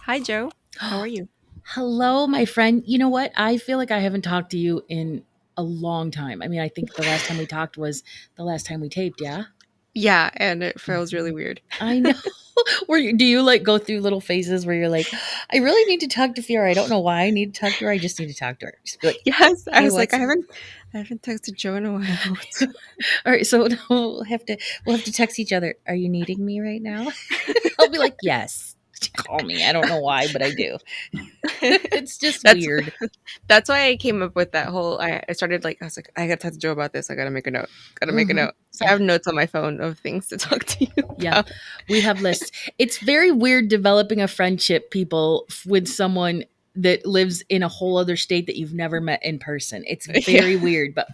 Hi, Joe. How are you? Hello, my friend. You know what? I feel like I haven't talked to you in a long time. I mean, I think the last time we talked was the last time we taped, yeah? Yeah, and it feels really weird. I know. Do you like go through little phases where you're like, I really need to talk to Fiora. I don't know why I need to talk to her. I just need to talk to her. Just be like, Yes, I hey, was like, what's I haven't texted Joe in a while. all right? So we'll have to text each other. Are you needing me right now? I'll be like, yes. Call me. I don't know why, but I do. It's just that's weird. that's why I came up with that whole. I started like I was like, I got to talk to Joe about this. I got to make a note. Got to make a Hmm. note. So I Yeah. have notes on my phone of things to talk to you Yeah, about. we have lists. It's very weird developing a friendship, people, with someone that lives in a whole other state that you've never met in person. It's Yeah, very weird, but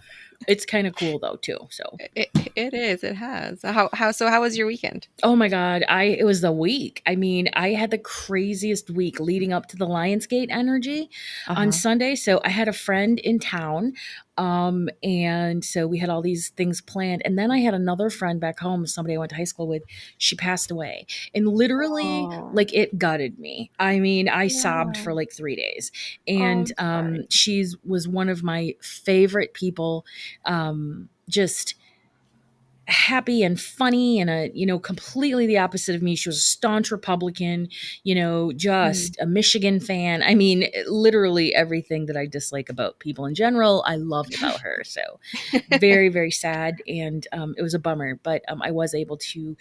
it's kind of cool though too. So, it is. It has. How was your weekend? oh my god, I it was the week. I mean, I had the craziest week leading up to the Lionsgate energy Uh on huh. Sunday. So I had a friend in town, and so we had all these things planned. And then I had another friend back home, somebody I went to high school with. She passed away, and literally, Oh, like, it gutted me. I mean, I sobbed yeah. for like 3 days, Oh, and I'm sorry. she's was one of my favorite people. Just happy and funny and completely the opposite of me. She was a staunch Republican, Mm. just a Michigan fan. I mean, literally everything that I dislike about people in general, I loved about her. So very, very sad. And it was a bummer, but I was able to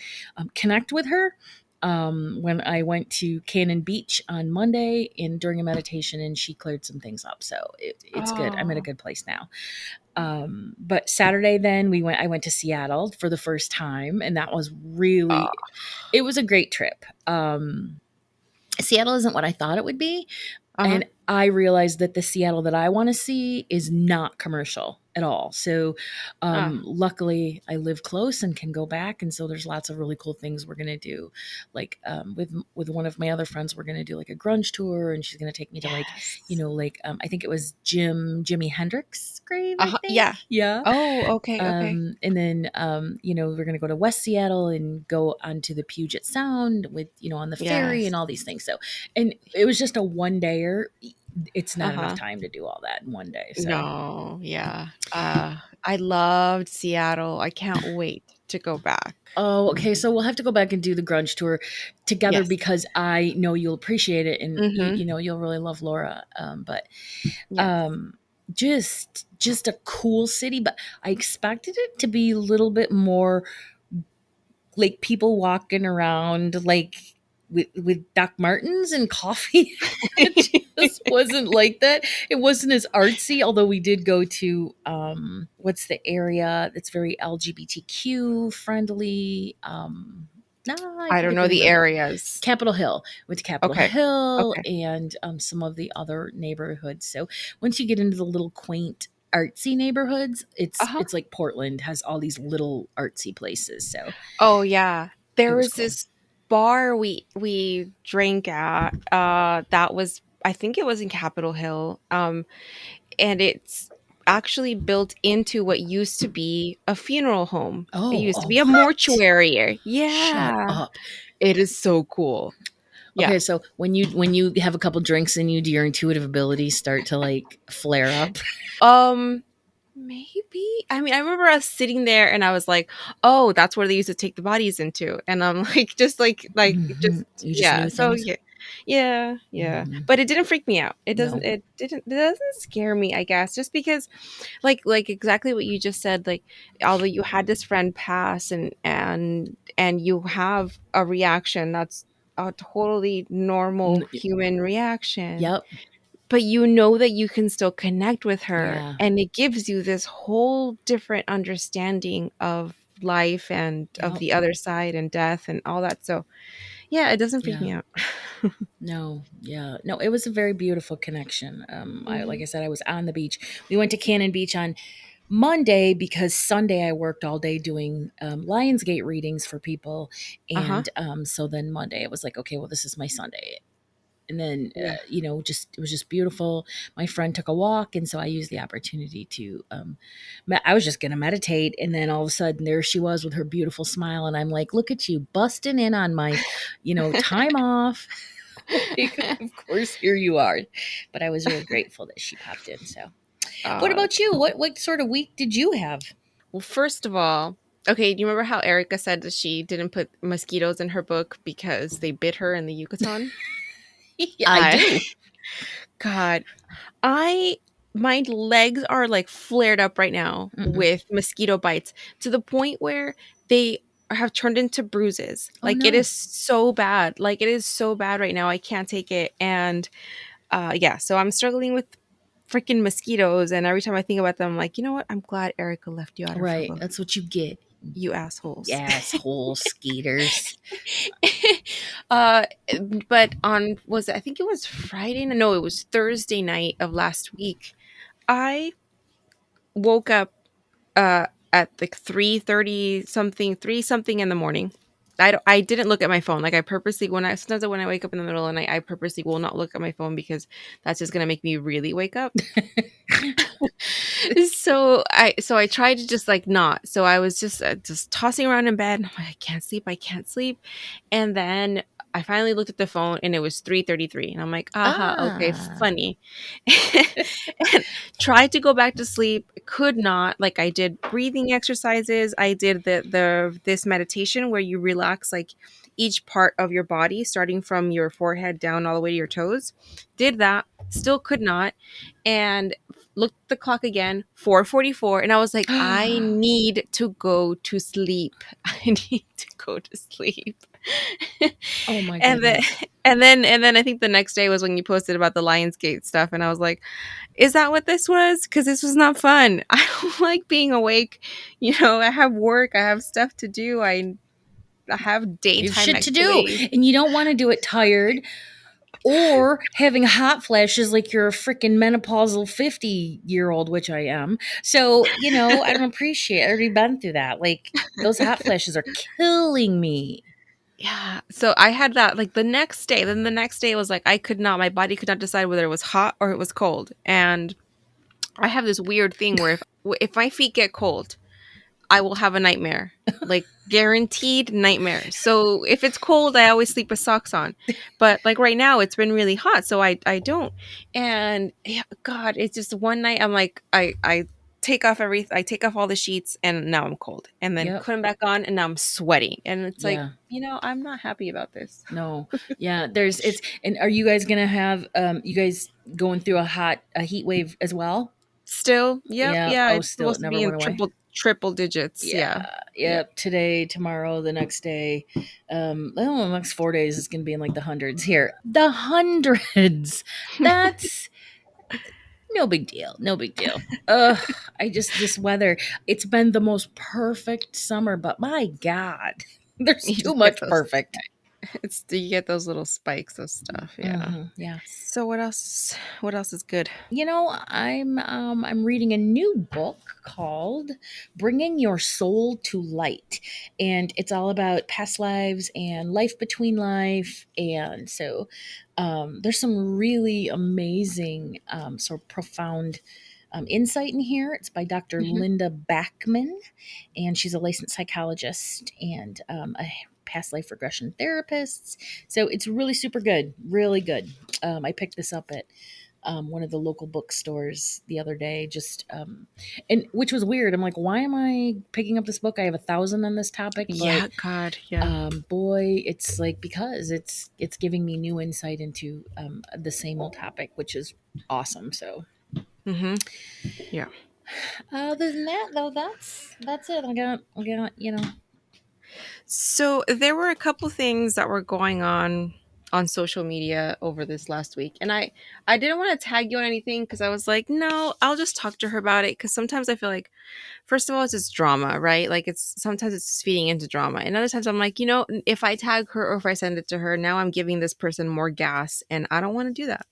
connect with her when I went to Cannon Beach on Monday and during a meditation, and she cleared some things up. So it's good. I'm in a Oh. good place now. But Saturday, then I went to Seattle for the first time, and that was Oh. really, it was a great trip. Seattle isn't what I thought it would be, Uh huh. and I realized that the Seattle that I want to see is not commercial at all. So, Ah. luckily, I live close and can go back, and so there's lots of really cool things we're gonna do. Like with one of my other friends, we're gonna do like a grunge tour, and she's gonna take me to like, Yes. I think it was Jimi Hendrix grave, I Uh-huh, yeah. think, yeah. Oh, okay, okay. And then we're gonna go to West Seattle and go onto the Puget Sound on the ferry Yes. and all these things. So, and it was just a one dayer. It's not enough Uh-huh. time to do all that in one day. So, No, yeah. I loved Seattle. I can't wait to go back. oh, okay. So we'll have to go back and do the grunge tour together Yes. because I know you'll appreciate it, and Mhm. you'll really love Laura. But Yes. um, just a cool city. But I expected it to be a little bit more like people walking around like with Doc Martens and coffee. It just wasn't like that. It wasn't as artsy, although we did go to what's the area that's very LGBTQ friendly. No, I I don't forget know the name the of it. areas. Capitol Hill. Went to Capitol Okay. Hill Okay. and some of the other neighborhoods. So once you get into the little quaint artsy neighborhoods, it's Uh-huh. it's like Portland has all these little artsy places. So Oh, yeah. it There was was cool. this bar we drank at, that was I think it was in Capitol Hill, and it's actually built into what used to be a funeral home. It Oh, used to oh, be a what? mortuary. Shut Yeah. up. It is so cool. Yeah. Okay, so when you have a couple drinks in you, do your intuitive abilities start to like flare up? Um, maybe. I mean, I remember us sitting there and I was like, "Oh, that's where they used to take the bodies into." And I'm like just You just yeah. knew So things. yeah. Yeah, yeah. Hmm. But it didn't freak me out. No. It doesn't scare me, I guess, just because like exactly what you just said, like although you had this friend pass and you have a reaction that's a totally normal N- human reaction, Yep. but you know that you can still connect with her, Yeah. and it gives you this whole different understanding of life and of Yep. the other side and death and all that. So yeah, it doesn't freak Yeah. me out. No. Yeah. No. It was a very beautiful connection. Like Mhm. I said, I was on the beach. We went to Cannon Beach on Monday because Sunday I worked all day doing Lionsgate readings for people, Uh-huh. and so then Monday it was like, okay, well, this is my Sunday. And then Yeah. just it was just beautiful. My friend took a walk, and so I used the opportunity to I was just gonna meditate, and then all of a sudden there she was with her beautiful smile, and I'm like, look at you busting in on my time off. Like, of course, here you are. But I was really grateful that she popped in. So, what about That's you? cool. What sort of week did you have? Well, first of all, okay, do you remember how Erica said that she didn't put mosquitoes in her book because they bit her in the Yucatan? Yeah, I I do. God, I my legs are like flared up right now Mm-mm. with mosquito bites to the point where they have turned into bruises. Oh Like it no. is so bad. Like it is so bad right now. I can't take it. And yeah, so I'm struggling with freaking mosquitoes. And every time I think about them, I'm like, you know what? I'm glad Erica left you out of her Right. book. That's what you get. You assholes. Asshole skaters. uh but on was it, I think it was Friday, no, it was Thursday night of last week. I woke up at like 3:30 something, 3 something in the morning. I didn't look at my phone. Like I purposely when I sometimes when I wake up in the middle of the night, I purposely will not look at my phone because that's just gonna make me really wake up. So I tried to just like not. So I was just tossing around in bed. And I'm like, I can't sleep. I can't sleep. And then I finally looked at the phone and it was 3:33. And I'm like, aha, okay, Ah. funny. And tried to go back to sleep, could not. Like I did breathing exercises. I did the this meditation where you relax like each part of your body, starting from your forehead down all the way to your toes. Did that, still could not. And looked at the clock again, 4:44, and I was like, I need to go to sleep. I need to go to sleep. Oh my and then goodness. and then I think the next day was when you posted about the Lionsgate stuff, and I was like, is that what this was? Because this was not fun. I don't like being awake. I have work, I have stuff to do, I have You have daytime shit to do, activities. and you don't want to do it tired or having hot flashes like you're a freaking menopausal 50-year-old, which I am. So, I don't appreciate it. I already been through that. Like, those hot flashes are killing me. Yeah. So I had that like the next day. Then the next day was like I could not, my body could not decide whether it was hot or it was cold. And I have this weird thing where if my feet get cold, I will have a nightmare. Like guaranteed nightmare. So if it's cold, I always sleep with socks on. But like right now it's been really hot, so I don't. And yeah, God, it's just one night I'm like I take off all the sheets and now I'm cold. And then Yep. put them back on and now I'm sweating. And it's like, Yeah. I'm not happy about this. No. Yeah. And are you guys gonna have you guys going through a heat wave as well? Still, yep, Yeah. yeah, Oh, it's still, it supposed to never be in went away. triple digits. Yeah. Yeah. Yep. Yep. Today, tomorrow, the next day. Well, the next 4 days it's gonna be in like the hundreds here. The hundreds. That's no big deal. No big deal. Ugh. This weather. It's been the most perfect summer, but my God, there's You too just get much those perfect. it's you get those little spikes of stuff, yeah. Yeah. So what else is good? I'm reading a new book called Bringing Your Soul to Light, and it's all about past lives and life between life. And so there's some really amazing, sort of profound insight in here. It's by Dr. Mhm. Linda Backman, and she's a licensed psychologist and a past life regression therapist. So it's really super good, really good. I picked this up at one of the local bookstores the other day, and which was weird. I'm like, why am I picking up this book? I have 1,000 on this topic, but Yeah, God, yeah. boy, it's like because it's giving me new insight into the same old topic, which is awesome. So Mhm. Yeah. other than that, though, that's it. I got. So there were a couple things that were going on social media over this last week, and I didn't want to tag you on anything because I was like, no, I'll just talk to her about it because sometimes I feel like, first of all, it's just drama, right? Like it's sometimes it's just feeding into drama, and other times I'm like, if I tag her or if I send it to her, now I'm giving this person more gas, and I don't want to do that.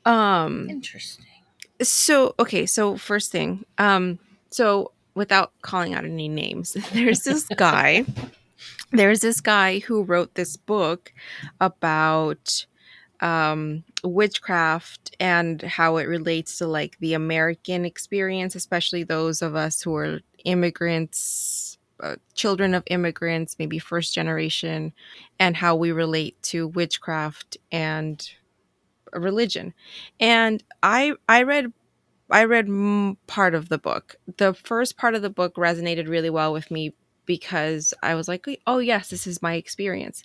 Um. Interesting. So okay. So first thing. So without calling out any names, There's this guy who wrote this book about witchcraft and how it relates to like the American experience, especially those of us who are immigrants. children of immigrants, maybe first generation, and how we relate to witchcraft and religion. And I read part of the book. The first part of the book resonated really well with me because I was like, "Oh yes, this is my experience."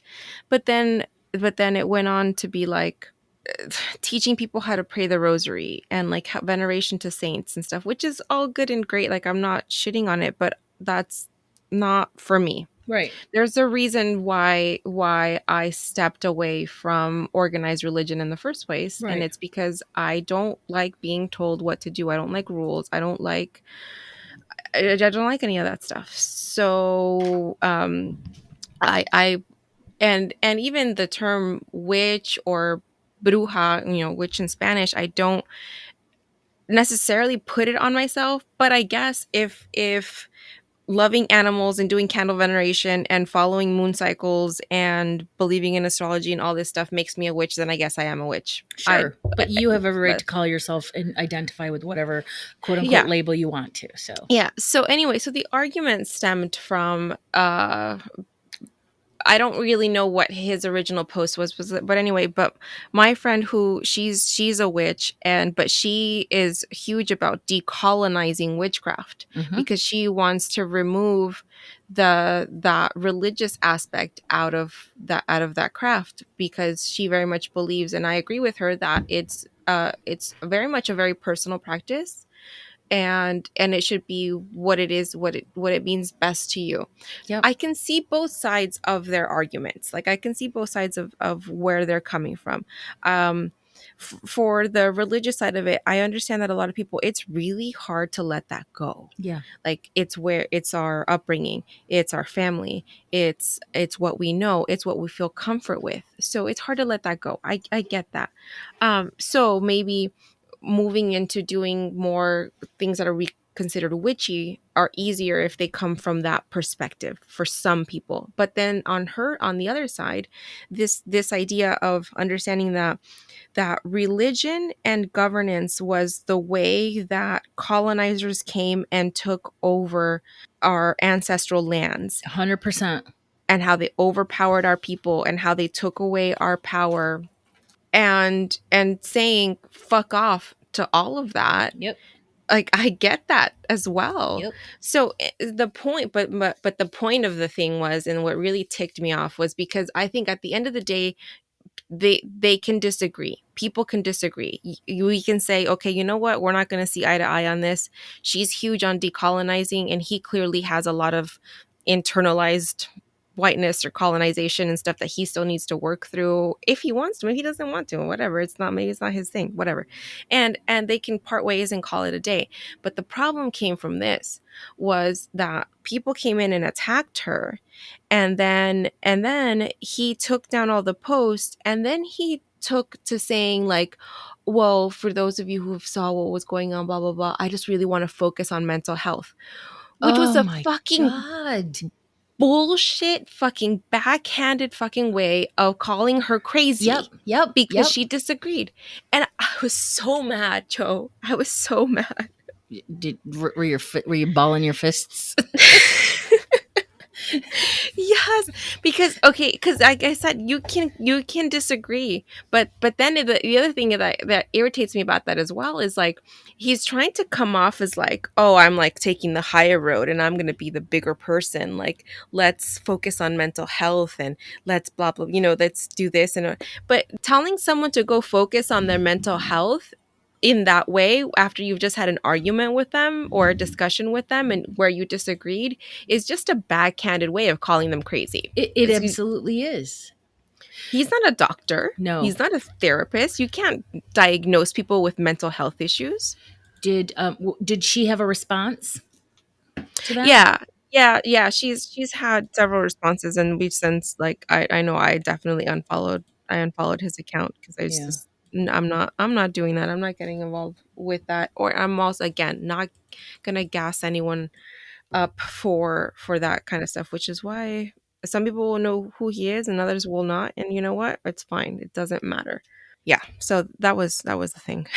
But then it went on to be like teaching people how to pray the rosary and like veneration to saints and stuff, which is all good and great. Like I'm not shitting on it, but that's not for me. Right. There's a reason why I stepped away from organized religion in the first place, and Right. it's because I don't like being told what to do. I don't like rules. I don't like any of that stuff. So I and even the term witch or bruja, witch in Spanish, I don't necessarily put it on myself, but I guess if loving animals and doing candle veneration and following moon cycles and believing in astrology and all this stuff makes me a witch, then I guess I am a witch. Sure. But you have every right But to call yourself and identify with whatever quote unquote yeah. label you want to. So, Yeah. So anyway, so the argument stemmed from I don't really know what his original post was but anyway, but my friend who she's a witch, and but she is huge about decolonizing witchcraft mhm. because she wants to remove the that religious aspect out of that craft, because she very much believes, and I agree with her, that it's very much a very personal practice, and it should be what it is, what it means best to you. Yep. I can see both sides of their arguments. Like I can see both sides of where they're coming from. Um, for the religious side of it, I understand that a lot of people, it's really hard to let that go. Yeah. Like it's our upbringing, it's our family, it's what we know, it's what we feel comfort with. So it's hard to let that go. I get that. So maybe moving into doing more things that are considered witchy are easier if they come from that perspective for some people. But then on the other side, this idea of understanding that religion and governance was the way that colonizers came and took over our ancestral lands, 100%. and how they overpowered our people and how they took away our power, and saying fuck off to all of that. Yep. Like I get that as well. Yep. So the point, but the point of the thing was, and what really ticked me off was, because I think at the end of the day, they can disagree. People can disagree. We can say, okay, you know what, we're not going to see eye to eye on this. She's huge on decolonizing, and he clearly has a lot of internalized whiteness or colonization and stuff that he still needs to work through if he wants to. If he doesn't want to, whatever, it's not, maybe it's not his thing, whatever. And they can part ways and call it a day. But the problem came from this, was that people came in and attacked her, and then he took down all the posts, and then he took to saying like, well, for those of you who saw what was going on, blah blah blah, I just really want to focus on mental health, which was Oh a my fucking God. bullshit, fucking backhanded fucking way of calling her Yep. crazy Yep. because Yep. she disagreed. And I was so mad, Joe. I was so mad. Were you balling your fists? Yes, because like I said, you can disagree, but then the other thing that irritates me about that as well is like, he's trying to come off as like, oh, I'm like taking the higher road and I'm gonna be the bigger person. Like, let's focus on mental health and let's blah blah, let's do this, but telling someone to go focus on their mental health in that way after you've just had an argument with them or a discussion with them and where you disagreed is just a backhanded way of calling them crazy. It absolutely is. He's not a doctor. No. He's not a therapist. You can't diagnose people with mental health issues. Did she have a response to that? Yeah. Yeah. She's had several responses, and we've since, like, I know I unfollowed his account because Yeah. I'm not doing that. I'm not getting involved with that. Or I'm also, again, not gonna gas anyone up for that kind of stuff, which is why some people will know who he is and others will not. And you know what? It's fine. It doesn't matter. Yeah. So that was the thing.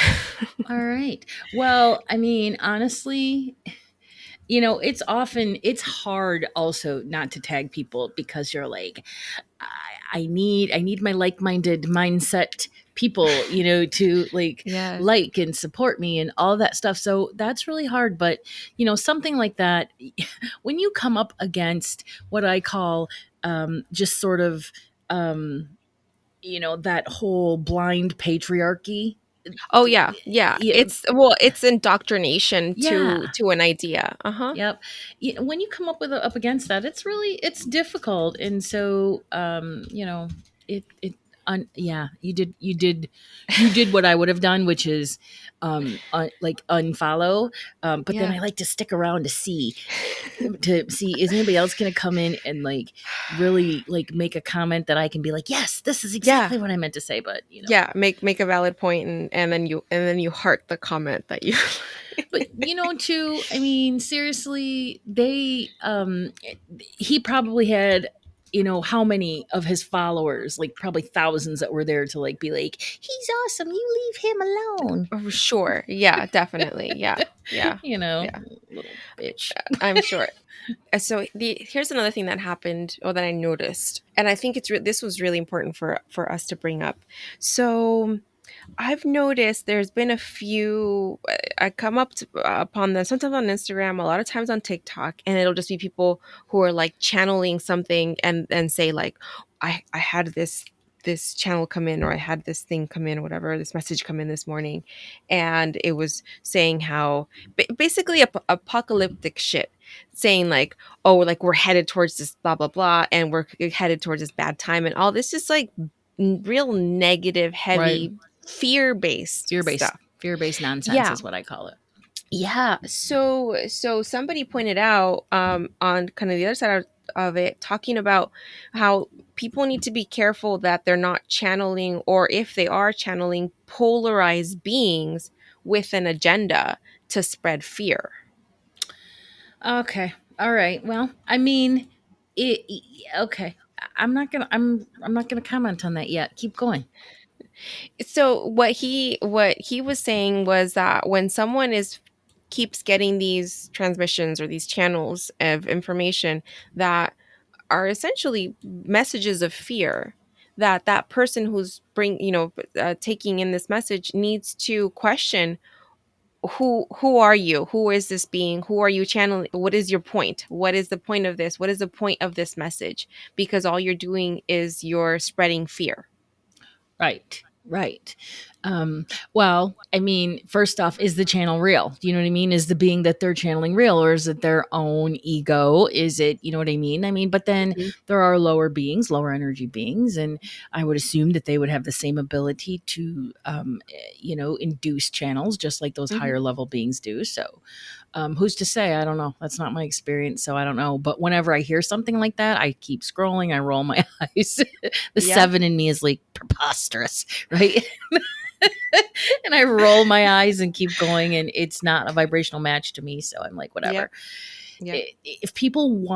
All right. Well, I mean, honestly, it's hard also not to tag people because you're like, I need my like-minded mindset people, to Yes. like and support me and all that stuff. So that's really hard. But something like that, when you come up against what I call just sort of that whole blind patriarchy. Oh yeah, yeah. Yeah, It's indoctrination to yeah. an idea. Uh-huh. Yep. When you come up against that, it's difficult, and so yeah, you did what I would have done, which is like unfollow. But then Yeah. I like to stick around to see is anybody else going to come in and like really like make a comment that I can be like, yes, this is Yeah. exactly what I meant to say. But Yeah, make a valid point, and then you heart the comment that you But too, I mean, seriously, he probably had, how many of his followers, like probably thousands that were there to like be like, he's awesome, you leave him alone. Oh, sure. Yeah, definitely. Yeah. Yeah. Yeah. Little bitch. I'm sure. So here's another thing that happened, or that I noticed, and I think this was really important for us to bring up. So I've noticed there's been a few. I come upon them sometimes on Instagram, a lot of times on TikTok, and it'll just be people who are like channeling something and say like, I had this channel come in, or I had this thing come in, or whatever, this message come in this morning, and it was saying how basically apocalyptic shit, saying like, oh, like we're headed towards this blah blah blah, and we're headed towards this bad time, and all this just like real negative, Right. heavy, fear-based Fear-based stuff. fear-based nonsense Yeah. is what I call it. Yeah. So somebody pointed out on kind of the other side of it, talking about how people need to be careful that they're not channeling, or if they are channeling, polarized beings with an agenda to spread fear. Okay. All right. Well, I mean, okay. I'm not gonna comment on that yet. Keep going. So what he was saying was that when someone is keeps getting these transmissions or these channels of information that are essentially messages of fear, that person who's taking in this message needs to question, who are you, who is this being, who are you channeling, what is your point, what is the point of this, what is the point of this message, because all you're doing is you're spreading fear. Right. Right. Well, I mean, first off, is the channel real? Do you know what I mean? Is the being that they're channeling real, or is it their own ego? Is it, you know what I mean? I mean, but then Mhm. there are lower beings, lower energy beings, and I would assume that they would have the same ability to, induce channels just like those Mhm. higher level beings do. So, who's to say? I don't know. That's not my experience, so I don't know. But whenever I hear something like that, I keep scrolling. I roll my eyes. The Yeah. seven in me is like preposterous, right? And I roll my eyes and keep going, and it's not a vibrational match to me. So I'm like, whatever. Yep. Yep. If people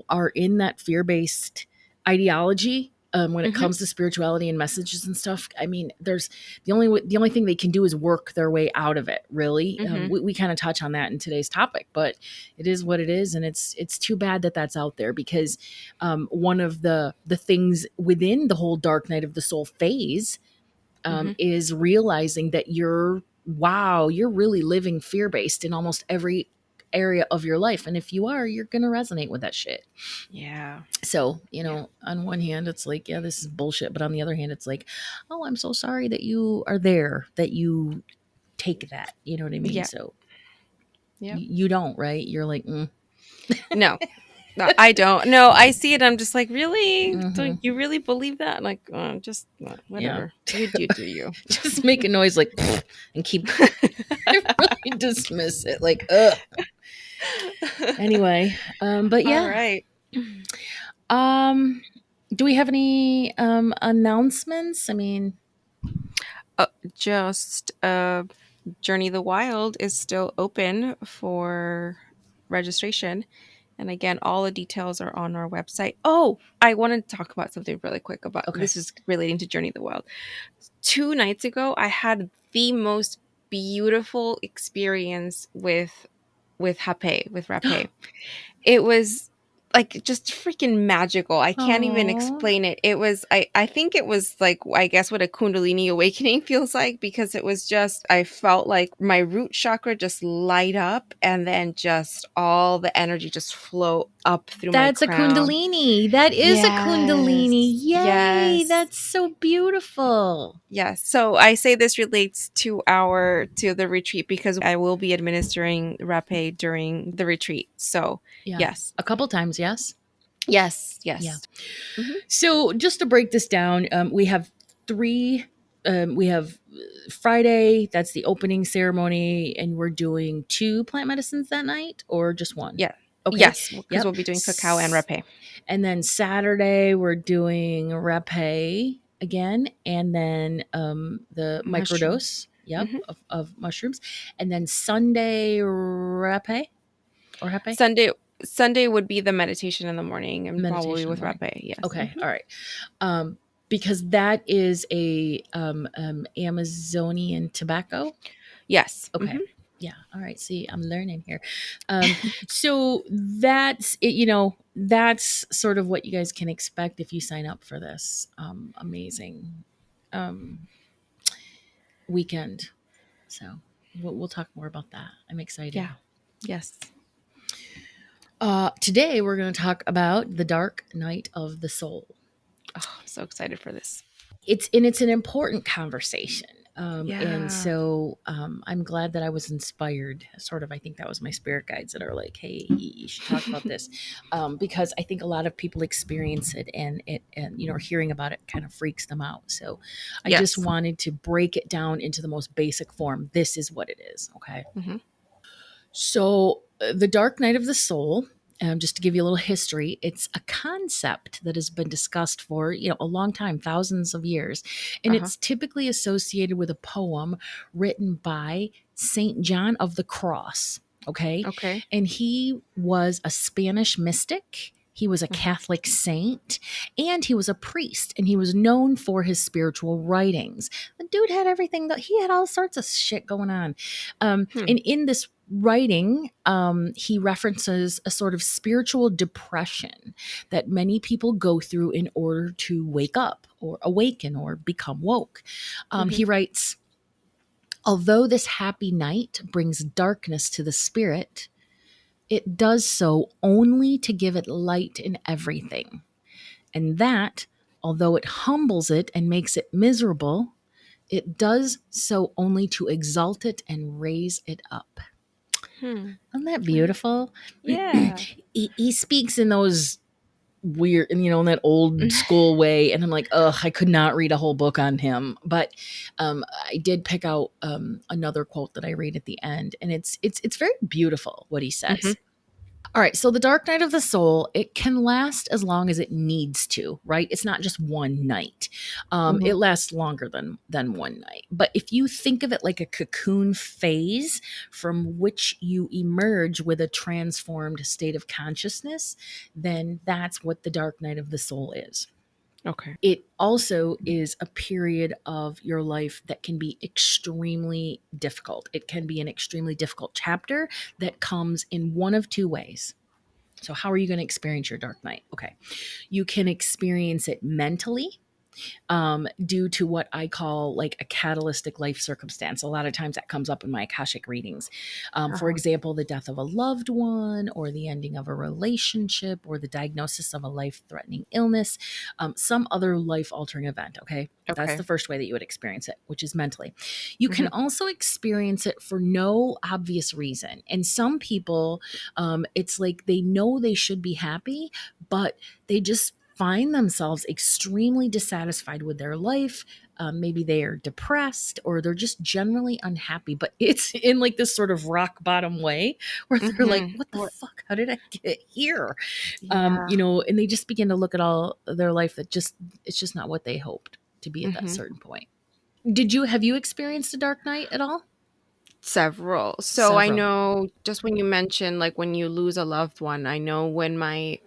are in that fear based ideology, when it Mhm. comes to spirituality and messages and stuff, I mean, there's the only thing they can do is work their way out of it. Really, Mhm. we kind of touch on that in today's topic, but it is what it is, and it's too bad that that's out there because one of the things within the whole dark night of the soul phase Mhm. is realizing that you're really living fear based in almost every area of your life. And if you are, you're going to resonate with that shit. Yeah. So, Yeah. on one hand, it's like, yeah, this is bullshit. But on the other hand, it's like, oh, I'm so sorry that you are there, that you take that. You know what I mean? Yeah. So Yep. you don't, right? You're like, No. No, I don't. No, I see it. I'm just like, really? Do mm-hmm, you really believe that? Like, just yeah. whatever. You do you. Just make a noise like, and keep going. I really dismiss it. Like, ugh. Anyway, but All yeah. right. Um, do we have any announcements? I mean, Uh, just Journey the Wild is still open for registration. And again, all the details are on our website. Oh, I wanted to talk about something really quick about okay. this is relating to Journey the Wild. 2 nights ago, I had the most beautiful experience with with Hape, with Rape. It was like just freaking magical. I can't even Oh, explain it. It was I think it was like I guess what a kundalini awakening feels like, because it was just I felt like my root chakra just light up, and then just all the energy just flow up through my that's a crown. kundalini. That is a kundalini. Yes. Yay, Yes. that's so beautiful. Yes. So I say this relates to our to the retreat because I will be administering rapé during the retreat. So, Yeah. yes. A couple times, yes. Yes, Yeah. yes. Mhm. So just to break this down, we have three. We have Friday, that's the opening ceremony, and we're doing two plant medicines that night or just one? Yeah. Okay. Yes, because Yep. we'll be doing cacao and rapé. And then Saturday, we're doing rapé again, and then the Mushrooms. microdose, yep, Mhm. of mushrooms. And then Sunday, rapé or hape? Sunday would be the meditation in the morning and probably Meditation in the with morning. rapé. Yes. Okay, Mhm. all right. Um, because that is a Amazonian tobacco. Yes. Okay. Mhm. Yeah. All right. See, I'm learning here. So that's it. You know, that's sort of what you guys can expect if you sign up for this amazing um, weekend. So we'll talk more about that. I'm excited. Yeah. Yes. Today, we're going to talk about the dark night of the soul. Oh, I'm so excited for this. It's an important conversation. And Yeah. so I'm glad that I was inspired. Sort of, I think that was my spirit guides that are like, "Hey, you should talk about this," because I think a lot of people experience it, and hearing about it kind of freaks them out. So I just Yes. wanted to break it down into the most basic form. This is what it is. Okay. Mhm. So, the Dark Night of the Soul, just to give you a little history, it's a concept that has been discussed for a long time, thousands of years, and Uh-huh. it's typically associated with a poem written by Saint John of the Cross. Okay, Okay. and he was a Spanish mystic. He was a Mhm. Catholic saint, and he was a priest, and he was known for his spiritual writings. The dude had everything that he had all sorts of shit going on. Hmm. And in this writing, he references a sort of spiritual depression that many people go through in order to wake up or awaken or become woke. Mhm. He writes, although this happy night brings darkness to the spirit, it does so only to give it light in everything. And that, although it humbles it and makes it miserable, it does so only to exalt it and raise it up. Hmm. Isn't that I- beautiful? Yeah. He speaks in those weird, in that old school way. And I'm like, ugh, I could not read a whole book on him. But I did pick out another quote that I read at the end. And it's very beautiful what he Mhm. says. All right, so the dark night of the soul, it can last as long as it needs to, right? It's not just one night. Mhm. It lasts longer than one night. But if you think of it like a cocoon phase from which you emerge with a transformed state of consciousness, then that's what the dark night of the soul is. Okay. It also is a period of your life that can be extremely difficult. It can be an extremely difficult chapter that comes in one of two ways. So, how are you going to experience your dark night? Okay. You can experience it mentally, due to what I call like a catalytic life circumstance. A lot of times that comes up in my Akashic readings. For Uh-huh. example, the death of a loved one, or the ending of a relationship, or the diagnosis of a life threatening illness, some other life altering event. Okay. That's Okay. the first way that you would experience it, which is mentally. You can Mhm. also experience it for no obvious reason. And some people, it's like they know they should be happy, but they just find themselves extremely dissatisfied with their life. Maybe they are depressed or they're just generally unhappy, but it's in like this sort of rock bottom way where they're like, Mhm. what the What? fuck? How did I get here? Yeah. And they just begin to look at all their life that it's just not what they hoped to be at that Mhm. certain point. Have you experienced a dark night at all? Several. So I Several. know just when you mentioned like when you lose a loved one, I know when my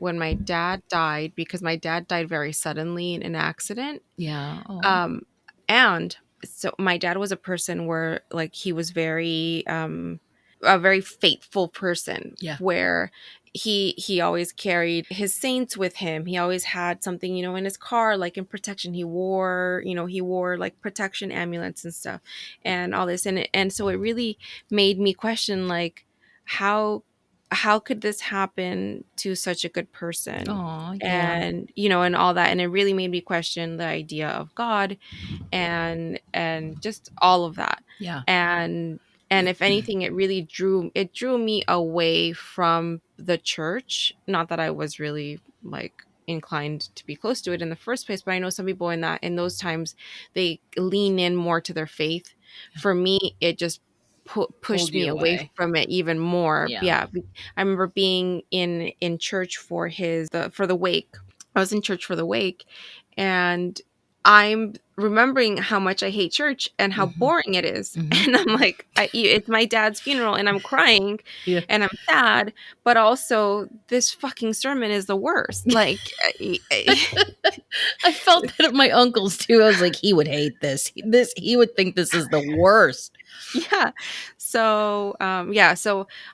dad died, because my dad died very suddenly in an accident. Yeah. Oh. Um and so my dad was a person where like he was very a very faithful person, Yeah. where he always carried his saints with him. He always had something, in his car, like in protection. He wore like protection amulets and stuff, and all this. And so it really made me question, like, how how could this happen to such a good person? Oh, yeah. And and all that. And it really made me question the idea of God, and just all of that. Yeah. And if anything, it drew me away from the church. Not that I was really like inclined to be close to it in the first place, but I know some people in those times, they lean in more to their faith. For me, it just Pulled pushed me you away away. from it even more. Yeah. Yeah, I remember being in church for the wake. I was in church for the wake, and I'm remembering how much I hate church and how Hmm. boring it is. Hmm. And I'm like, it's my dad's funeral, and I'm crying Yeah. and I'm sad, but also this fucking sermon is the worst. Like, I felt that at my uncle's too. I was like, he would hate this. He would think this is the worst. yeah.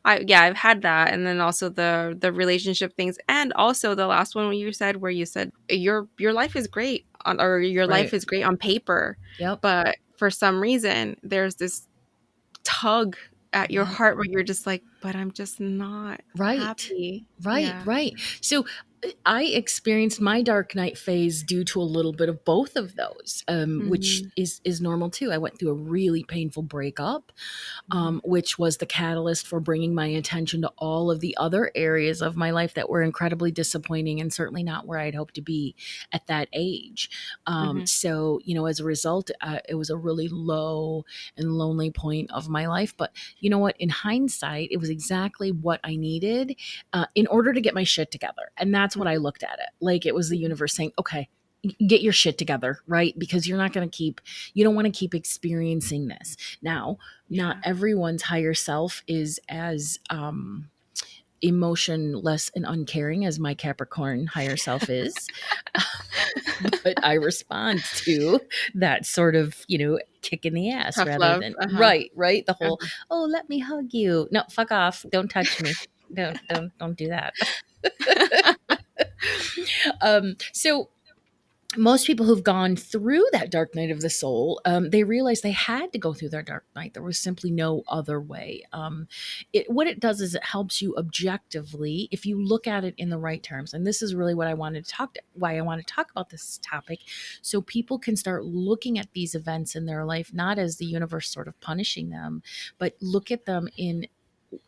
I've had that, and then also the relationship things, and also the last one where you said your life is great or your life Right. is great on paper, Yep. but for some reason there's this tug at your Yep. heart where you're just like, but I'm just not Right. happy. Right, Yeah. right. So I experienced my dark night phase due to a little bit of both of those, which Mhm. is normal too. I went through a really painful breakup, Mhm. which was the catalyst for bringing my attention to all of the other areas of my life that were incredibly disappointing and certainly not where I'd hoped to be at that age. Mhm. So, as a result, it was a really low and lonely point of my life. But you know what? In hindsight, it was exactly what I needed in order to get my shit together. And that's what I looked at it. Like it was the Mhm. universe saying, okay, get your shit together, right? Because you're not going to you don't want to keep experiencing this. Now, not Yeah. everyone's higher self is as emotionless and uncaring as my Capricorn higher self is. But I respond to that sort of, kick in the ass Tough rather love. than Uh-huh. right, right. The whole, Uh-huh. oh, let me hug you. No, fuck off. Don't touch me. Don't do that. So most people who've gone through that dark night of the soul, they realize they had to go through their dark night. There was simply no other way. What it does is it helps you objectively, if you look at it in the right terms. And this is really what why I want to talk about this topic, so people can start looking at these events in their life not as the universe sort of punishing them, but look at them in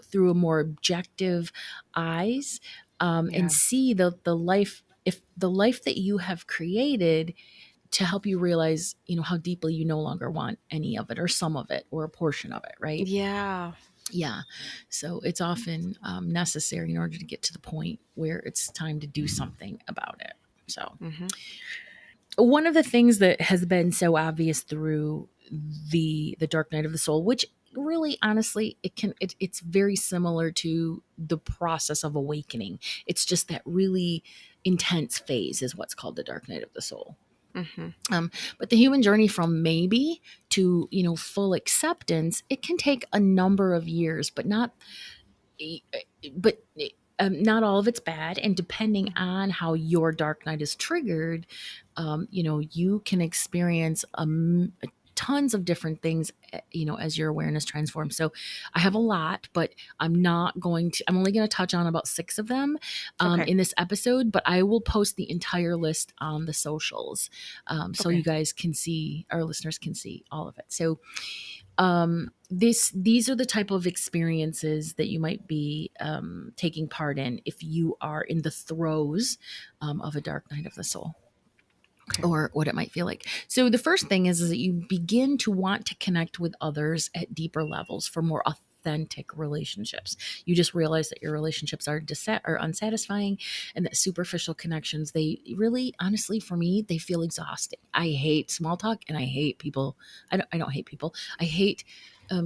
through a more objective eyes, and Yeah. see the life, if the life that you have created, to help you realize how deeply you no longer want any of it or some of it or a portion of it, right? Yeah. Yeah. So it's often necessary in order to get to the point where it's time to do something about it. So Mhm. one of the things that has been so obvious through the dark night of the soul, which really honestly it's very similar to the process of awakening. It's just that really intense phase is what's called the dark night of the soul. Mhm. um, but the human journey from maybe to full acceptance, it can take a number of years, but not all of it's bad. And depending Mhm. on how your dark night is triggered, you can experience tons of different things, as your awareness transforms. So I have a lot, but I'm only going to touch on about 6 of them Okay. in this episode, but I will post the entire list on the socials, so you Okay. guys can see, our listeners can see all of it. So these are the type of experiences that you might be taking part in if you are in the throes of a dark night of the soul, Okay. or what it might feel like. So the first thing is that you begin to want to connect with others at deeper levels for more authentic relationships. You just realize that your relationships are unsatisfying, and that superficial connections, they really, honestly, for me, they feel exhausting. I hate small talk, and I hate people. I don't hate people. I hate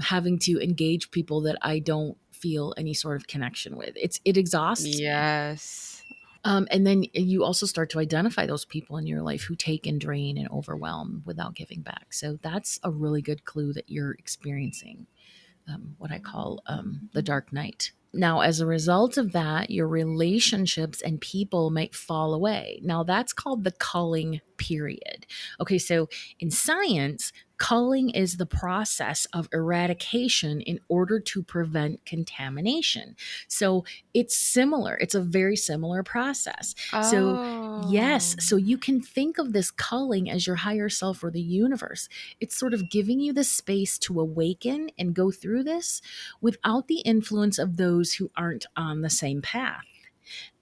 having to engage people that I don't feel any sort of connection with. It exhausts me. Yes. And then you also start to identify those people in your life who take and drain and overwhelm without giving back. So that's a really good clue that you're experiencing what I call the dark night. Now, as a result of that, your relationships and people might fall away. Now, that's called the culling period. Okay, so in science, culling is the process of eradication in order to prevent contamination. So it's similar, it's a very similar process. So, yes, Oh. so you can think of this culling as your higher self or the universe. It's sort of giving you the space to awaken and go through this without the influence of those who aren't on the same path.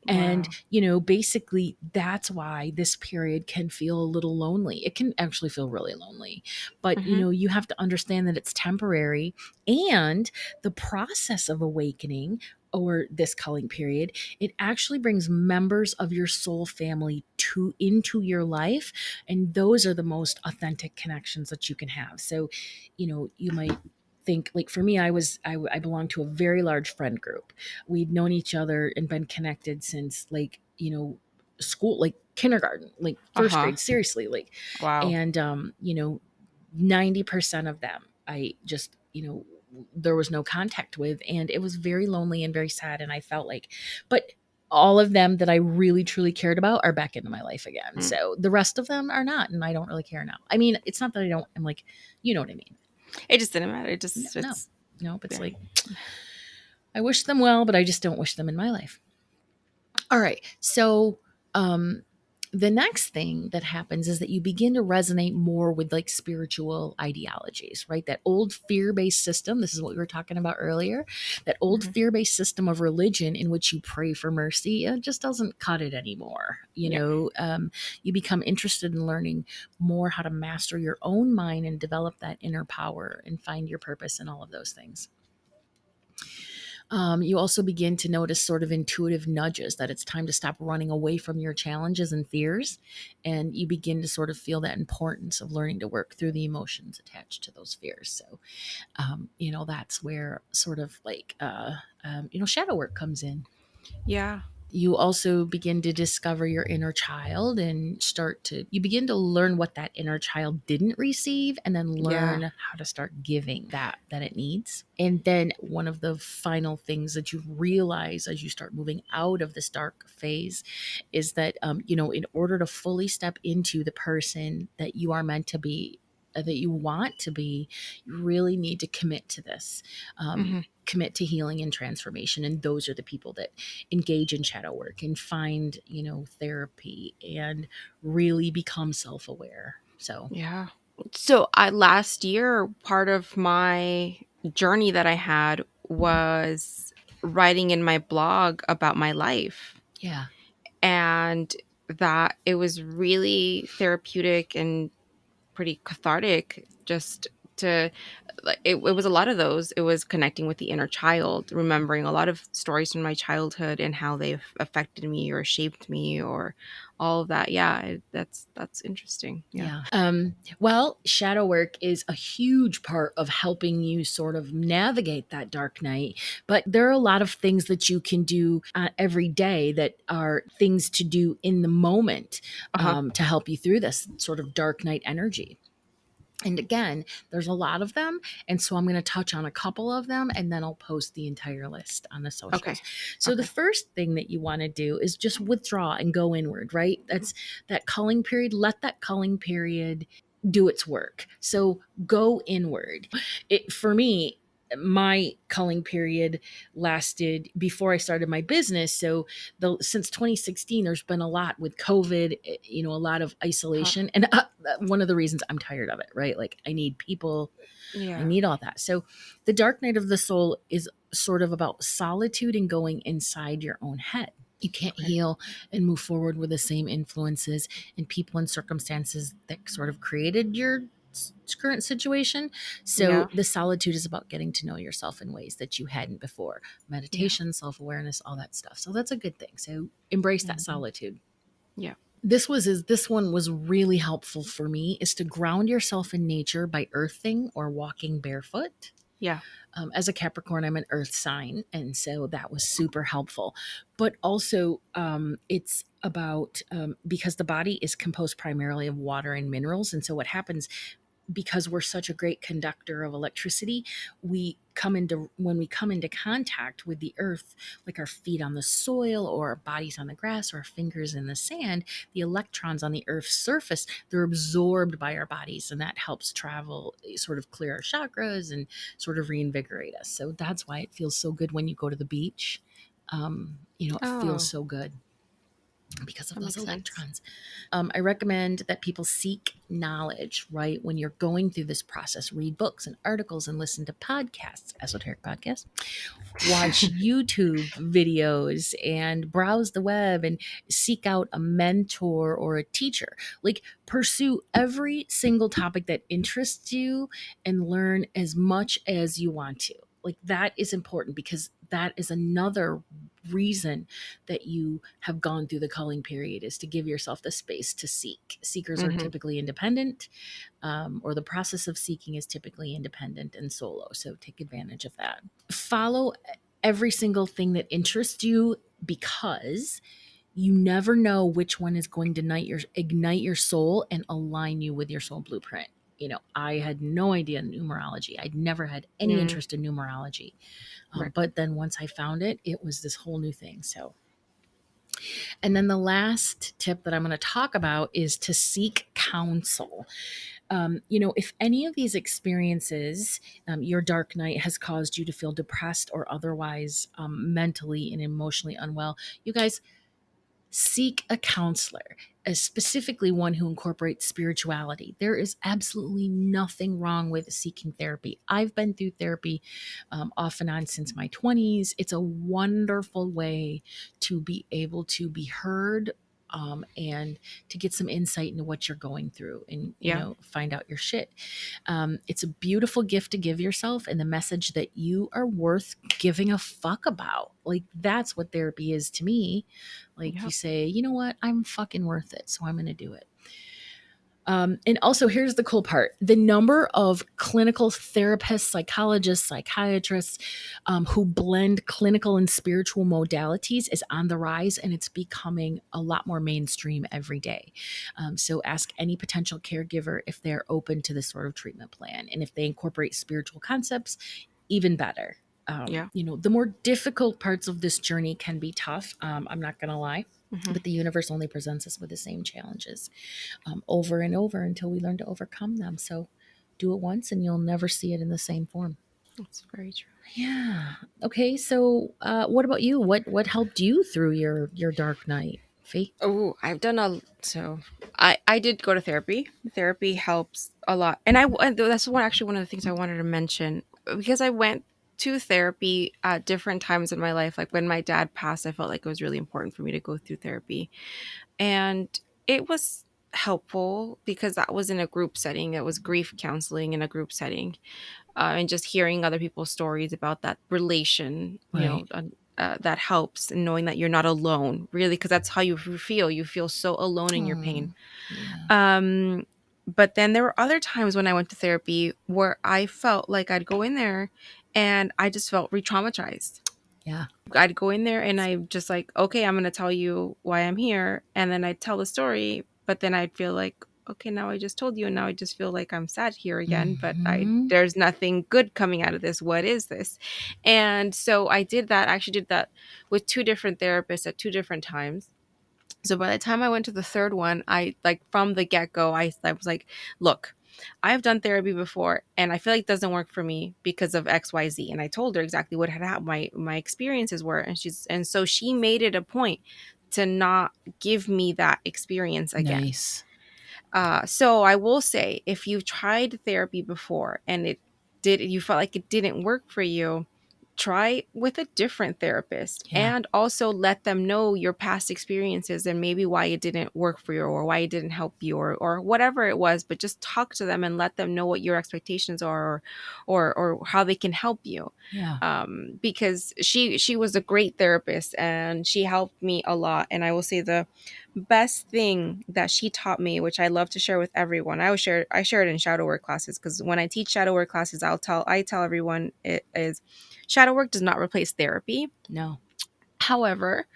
And, Wow. basically, that's why this period can feel a little lonely. It can actually feel really lonely. But, Mhm. you have to understand that it's temporary. And the process of awakening or this culling period, it actually brings members of your soul family to into your life. And those are the most authentic connections that you can have. So, you might think, like, for me, I belong to a very large friend group. We'd known each other and been connected since, like, school, like kindergarten, like first Uh-huh. grade, seriously, like. Wow. And 90% of them I just, there was no contact with, and it was very lonely and very sad, and I felt like, but all of them that I really truly cared about are back into my life again. Mm. So the rest of them are not, and I don't really care now. I mean, it's not that I don't, I'm like, you know what I mean. It just didn't matter. It No, just no, it's no, it's yeah. like, I wish them well, but I just don't wish them in my life. All right. So, um, the next thing that happens is that you begin to resonate more with like spiritual ideologies, right? That old fear based system. This is what we were talking about earlier. That old Mhm. fear based system of religion in which you pray for mercy, it just doesn't cut it anymore. Yep. You become interested in learning more how to master your own mind and develop that inner power and find your purpose in all of those things. You also begin to notice sort of intuitive nudges that it's time to stop running away from your challenges and fears. And you begin to sort of feel that importance of learning to work through the emotions attached to those fears. So, that's where sort of like, shadow work comes in. Yeah. You also begin to discover your inner child and you begin to learn what that inner child didn't receive, and then Yeah. learn how to start giving that it needs. And then one of the final things that you realize as you start moving out of this dark phase is that, in order to fully step into the person that you are meant to be, that you want to be, you really need to commit to this. Mhm. Commit to healing and transformation. And those are the people that engage in shadow work and find, therapy and really become self aware. So, Yeah. So, I last year, part of my journey that I had was writing in my blog about my life, yeah, and that it was really therapeutic and pretty cathartic just to like it was a lot of those. It was connecting with the inner child, remembering a lot of stories from my childhood and how they've affected me or shaped me or all of that. Yeah, that's interesting. Yeah. yeah. Well, shadow work is a huge part of helping you sort of navigate that dark night. But there are a lot of things that you can do every day that are things to do in the moment, Uh-huh. to help you through this sort of dark night energy. And again, there's a lot of them. And so I'm going to touch on a couple of them, and then I'll post the entire list on the Okay. socials. So the Okay. first thing that you want to do is just withdraw and go inward, right? That's that culling period. Let that culling period do its work. So go inward. For me, my culling period lasted before I started my business. So since 2016, there's been a lot with COVID, a lot of Uh-huh. isolation. And one of the reasons I'm tired of it, right? Like, I need people, I Yeah. need all that. So the dark night of the soul is sort of about solitude and going inside your own head. You can't Okay. heal and move forward with the same influences and people and circumstances that sort of created your current situation. Yeah. So the solitude is about getting to know yourself in ways that you hadn't before. Yeah. Meditation, self-awareness, all that stuff. So that's a good thing. So embrace that Mhm. solitude. Yeah. This one was really helpful for me, is to ground yourself in nature by earthing or walking barefoot. Yeah. As a Capricorn, I'm an earth sign, and so that was super helpful. But also, it's about, because the body is composed primarily of water and minerals, and so what happens because we're such a great conductor of electricity, we come into when we come into contact with the earth, like our feet on the soil or our bodies on the grass or our fingers in the sand, the electrons on the earth's surface, they're absorbed by our bodies, and that helps travel, sort of clear our chakras and sort of reinvigorate us. So that's why it feels so good when you go to the beach. It feels Oh, so good because of that those makes sense. electrons. I recommend that people seek knowledge, right? When you're going through this process, read books and articles and listen to podcasts, esoteric podcasts, watch YouTube videos and browse the web and seek out a mentor or a teacher. Like, pursue every single topic that interests you and learn as much as you want to. Like, that is important because that is another reason that you have gone through the culling period, is to give yourself the space to seek. Seekers are Hmm. typically independent, or the process of seeking is typically independent and solo. So take advantage of that. Follow every single thing that interests you, because you never know which one is going to ignite your soul and align you with your soul blueprint. I had no idea numerology. I'd never had any Mm, interest in numerology. right. But then once I found it, it was this whole new thing. So, and then the last tip that I'm going to talk about is to seek counsel. If any of these experiences, your dark night has caused you to feel depressed or otherwise mentally and emotionally unwell, you guys, seek a counselor, specifically one who incorporates spirituality. There is absolutely nothing wrong with seeking therapy. I've been through therapy off and on since my 20s. It's a wonderful way to be able to be heard, and to get some insight into what you're going through, and Yeah. find out your shit. It's a beautiful gift to give yourself, and the message that you are worth giving a fuck about. Like, that's what therapy is to me. Like, you Yeah. say, you know what, I'm fucking worth it, so I'm going to do it. And also, here's the cool part: the number of clinical therapists, psychologists, psychiatrists who blend clinical and spiritual modalities is on the rise, and it's becoming a lot more mainstream every day. So, ask any potential caregiver if they're open to this sort of treatment plan. And if they incorporate spiritual concepts, even better. Yeah. The more difficult parts of this journey can be tough. I'm not going to lie. Hmm. But the universe only presents us with the same challenges over and over until we learn to overcome them. So do it once and you'll never see it in the same form. That's very true. Yeah. Okay. So, what about you? What helped you through your dark night, Faye? Oh, I've done a so I did go to therapy. Therapy helps a lot, and that's one of the things I wanted to mention, because I went to therapy at different times in my life. Like when my dad passed, I felt like it was really important for me to go through therapy, and it was helpful because that was in a group setting. It was grief counseling in a group setting, and just hearing other people's stories about that relation, Right. that helps, and knowing that you're not alone, really, because that's how you feel. You feel so alone in your Oh, pain. yeah. Um, but then there were other times when I went to therapy where I felt like I'd go in there and I just felt re traumatized. Yeah. I'd go in there and I just like, okay, I'm going to tell you why I'm here. And then I'd tell the story, but then I'd feel like, okay, now I just told you. And now I just feel like I'm sad here again, but Hmm. there's nothing good coming out of this. What is this? And so I did that. I actually did that with two different therapists at two different times. So by the time I went to the third one, I like from the get go, I was like, look, I've done therapy before and I feel like it doesn't work for me because of XYZ. And I told her exactly what had happened, my experiences were. And so she made it a point to not give me that experience again. Nice. So I will say, if you've tried therapy before and you felt like it didn't work for you, try with a different therapist, Yeah. and also let them know your past experiences and maybe why it didn't work for you or why it didn't help you, or whatever it was. But just talk to them and let them know what your expectations are, or how they can help you. Yeah. Because she was a great therapist and she helped me a lot. And I will say the best thing that she taught me, which I love to share with everyone, I share it in shadow work classes, because when I teach shadow work classes, I tell everyone it is shadow work does not replace therapy. No. However,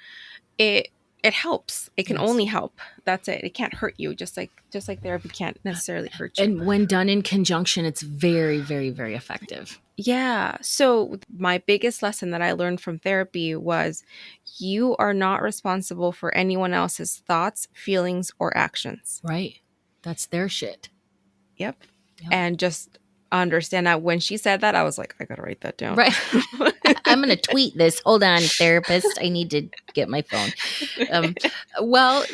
it it helps. It can Yes. only help. That's it. It can't hurt you, just like therapy can't necessarily hurt you. And when done in conjunction, it's very, very, very effective. Yeah. So my biggest lesson that I learned from therapy was you are not responsible for anyone else's thoughts, feelings, or actions. Right. That's their shit. Yep. Yep. And just understand that when she said that, I was like, I gotta write that down. Right. I'm going to tweet this. Hold on, therapist. I need to get my phone. Um, well,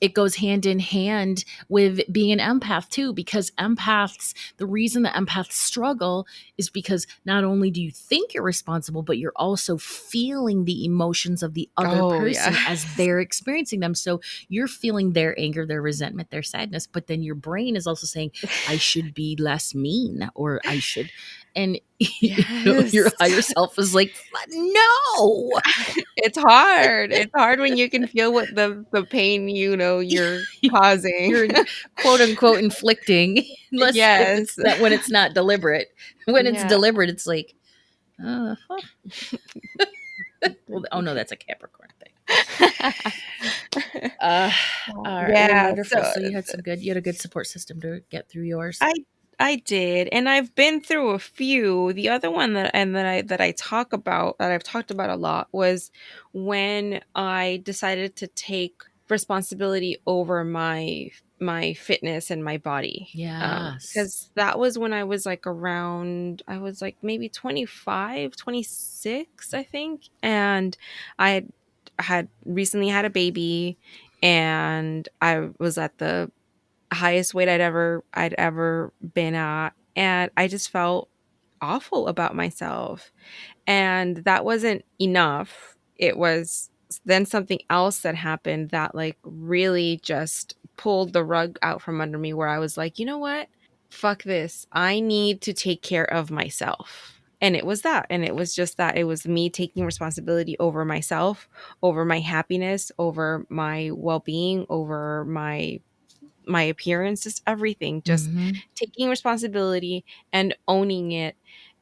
it goes hand in hand with being an empath too, because empaths, the reason that empaths struggle is because not only do you think you're responsible, but you're also feeling the emotions of the other Oh yeah. person as they're experiencing them. So you're feeling their anger, their resentment, their sadness, but then your brain is also saying, I should be less mean, or I should, and Yes. your higher self is like, no. It's hard. It's hard when you can feel what the pain, you're causing. You're quote unquote inflicting, unless if Yes. it's not, when it's not deliberate. When it's Yeah. deliberate, it's like, huh. Well, oh no, that's a Capricorn thing. Uh, all right, well, Yeah, wonderful. so So you had a good support system to get through yours. I I did, and I've been through a few. The other one that I've talked about a lot was when I decided to take responsibility over my fitness and my body. Yes. Because that was when I was like I was like maybe 25, 26, I think, and I had recently had a baby, and I was at the highest weight I'd ever been at, and I just felt awful about myself. And that wasn't enough. It was then something else that happened that like really just pulled the rug out from under me, where I was like, "You know what? Fuck this. I need to take care of myself." And it was that. And it was just that. It was me taking responsibility over myself, over my happiness, over my well-being, over my appearance, just everything, just Mm-hmm. taking responsibility and owning it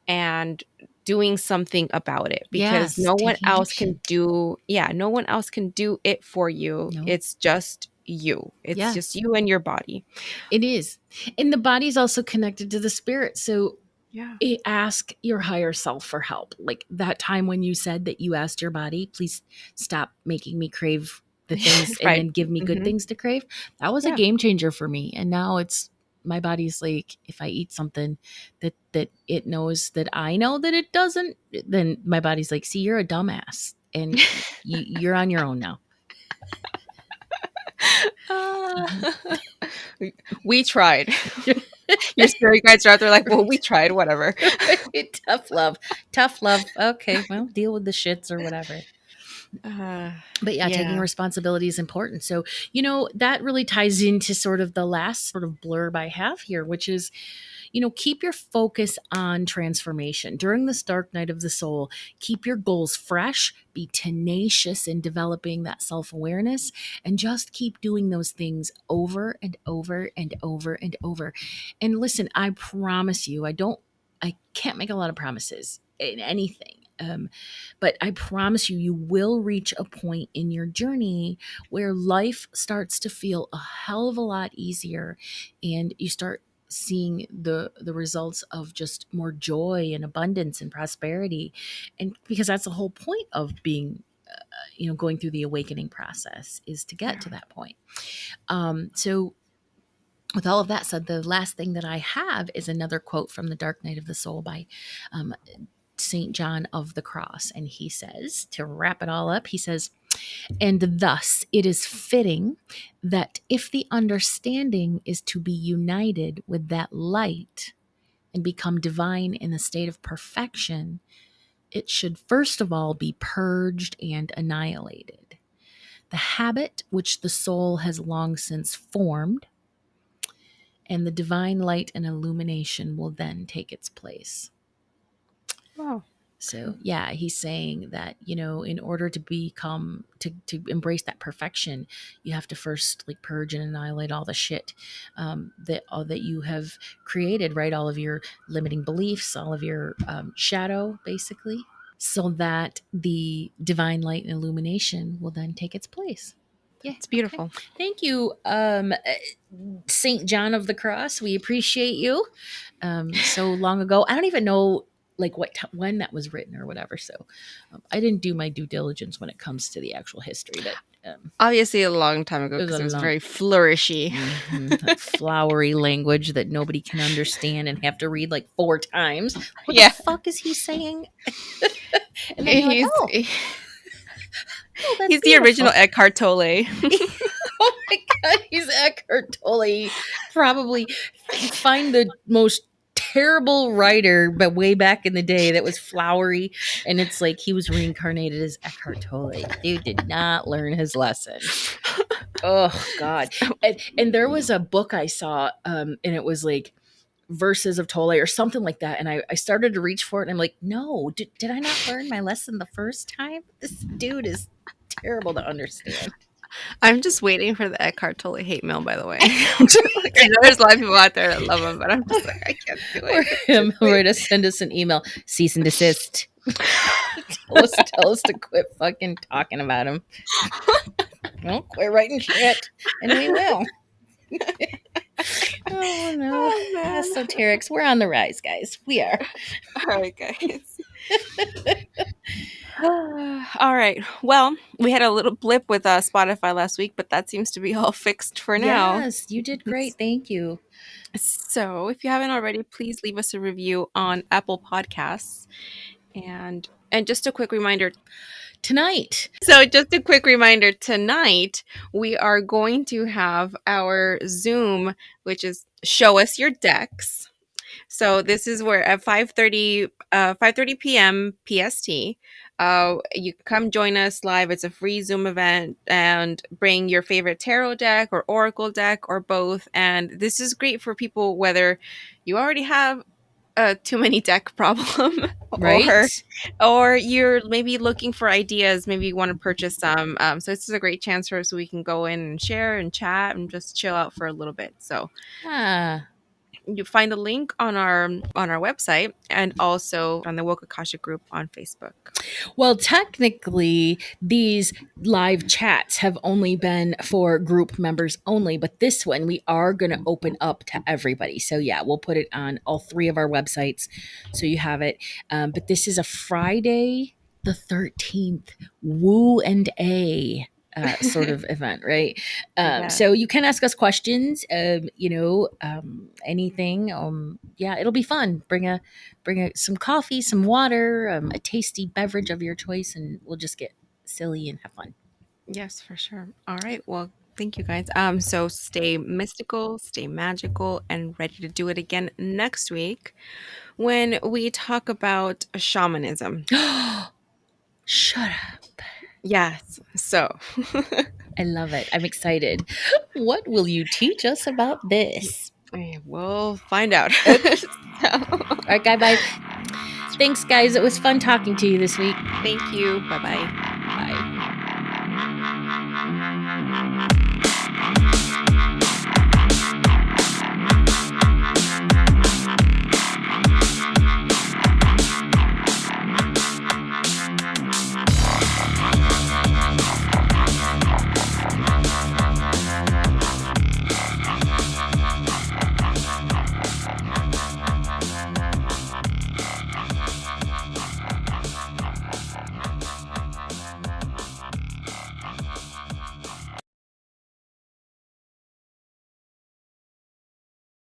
and doing something about it, because Yes, no one taking else action. can do yeah, no one else can do it for you. No. It's just you. It's just Yes. you and your body. It is. And the body's also connected to the spirit. So Yeah. ask your higher self for help. Like that time when you said that you asked your body, please stop making me crave the things and Right. then give me good Mhm. things to crave. That was a Yeah. game changer for me. And now it's my body's like, if I eat something that it knows that I know that it doesn't, then my body's like, see, you're a dumbass and you're on your own now. Ah. Mhm. We tried. Your spirit guides are out there like, "Well, we tried, whatever." Tough love. Tough love. Okay, well, deal with the shits or whatever. Uh, But yeah, taking yeah. responsibility is important. So, that really ties into sort of the last sort of blurb I have here, which is, keep your focus on transformation. During this dark night of the soul, keep your goals fresh, be tenacious in developing that self awareness, and just keep doing those things over and over and over and over. And listen, I promise you, I can't make a lot of promises in anything. But I promise you, you will reach a point in your journey where life starts to feel a hell of a lot easier, and you start seeing the results of just more joy and abundance and prosperity. And because that's the whole point of being going through the awakening process, is to get Yeah. to that point. So with all of that said, the last thing that I have is another quote from The Dark Night of the Soul by um, St. John of the Cross. And he says, to wrap it all up, he says, and thus it is fitting that if the understanding is to be united with that light and become divine in the state of perfection, it should first of all be purged and annihilated. The habit which the soul has long since formed, and the divine light and illumination will then take its place. Wow. So yeah, he's saying that, in order to become to embrace that perfection, you have to first like purge and annihilate all the shit that you have created, right? All of your limiting beliefs, all of your shadow, basically. so that the divine light and illumination will then take its place. Yeah. It's Okay. beautiful. Thank you, Saint John of the Cross. We appreciate you. So long ago, I don't even know like when that was written or whatever. So I didn't do my due diligence when it comes to the actual history, but Obviously, a long time ago it was because a it was long, very flourishy. that flowery language that nobody can understand and have to read like 4 times. What the Yeah, fuck is he saying? And then you're like, he's oh, that's he's the beautiful. original Eckhart Tolle. Oh my god, he's Eckhart Tolle. Probably find the most terrible writer, but way back in the day that was flowery, and it's like he was reincarnated as Eckhart Tolle. Dude did not learn his lesson. Oh god. And there was a book I saw, and it was like verses of Tolle or something like that. And I started to reach for it, and I'm like, no, did I not learn my lesson the first time? This dude is terrible to understand. I'm just waiting for the Eckhart Tolle hate mail. By the way, like, I know there's a lot of people out there that love him, but I'm just like, I can't do Or it. him ready to send us an email, cease and desist. tell us to quit fucking talking about him. Well, quit writing shit, and we will. Oh no, Oh man! esoterics, we're on the rise, guys. We are. All right, guys. All right. Well, we had a little blip with Spotify last week, but that seems to be all fixed for now. Yes, you did great. Thank you. So, if you haven't already, please leave us a review on Apple Podcasts. And just a quick reminder. Tonight, So, just a quick reminder, tonight we are going to have our Zoom, which is Show Us Your Decks. So this is where at 5:30 p.m. PST, you can come join us live. It's a free Zoom event, and bring your favorite tarot deck or oracle deck or both. And this is great for people whether you already have a too many deck problem, or right? you're maybe looking for ideas. Maybe you want to purchase some. So this is a great chance for us so we can go in and share and chat and just chill out for a little bit. So Ah, you find the link on our website and also on the Woke Akashic group on Facebook. well, technically, these live chats have only been for group members only, but this one we are going to open up to everybody. So, yeah, we'll put it on all 3 of our websites so you have it. But this is a Friday the 13th, Woo and A. Sort of event, right? Yeah. So you can ask us questions, anything. Yeah, it'll be fun. Bring some coffee, some water, a tasty beverage of your choice, and we'll just get silly and have fun. Yes, for sure. All right. Well, thank you guys. So stay mystical, stay magical, and ready to do it again next week when we talk about shamanism. Shut up. Yes. So I love it. I'm excited. What will you teach us about this? we'll find out. Okay. So, All right, guy, bye. Thanks, guys. It was fun talking to you this week. thank you. Bye bye.